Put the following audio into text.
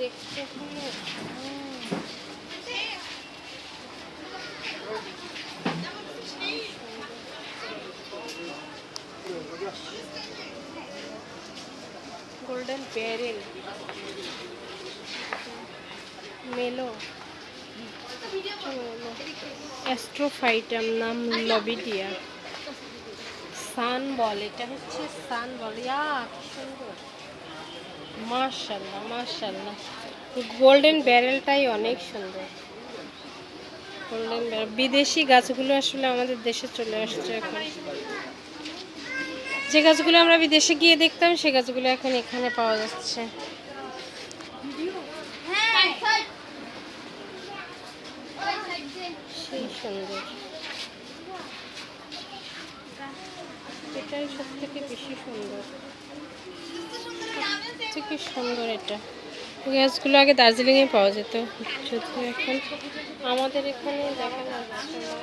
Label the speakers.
Speaker 1: দেখতে হলে golden barrel, মেলো, অ্যাস্ট্রোফাইটাম নাম লবিডিয়া, সান বল, এটা হচ্ছে সান বল। ইয়া কি সুন্দর, মাশাআল্লাহ মাশাআল্লাহ। গোল্ডেন ব্যারেলটাই অনেক সুন্দর। গোল্ডেন ব্যারেল বিদেশি গাছগুলো আসলে আমাদের দেশে চলে আসছে এখন। যে গাছগুলো আমরা বিদেশে গিয়ে দেখতাম সে গাছগুলো এখন এখানে পাওয়া যাচ্ছে। সেই সুন্দর, এটাই সব থেকে বেশি সুন্দর। কি সুন্দর এটা। গাছগুলো আগে দার্জিলিংয়ে পাওয়া যেত, যদিও এখন আমাদের এখানে দেখা যাচ্ছে না।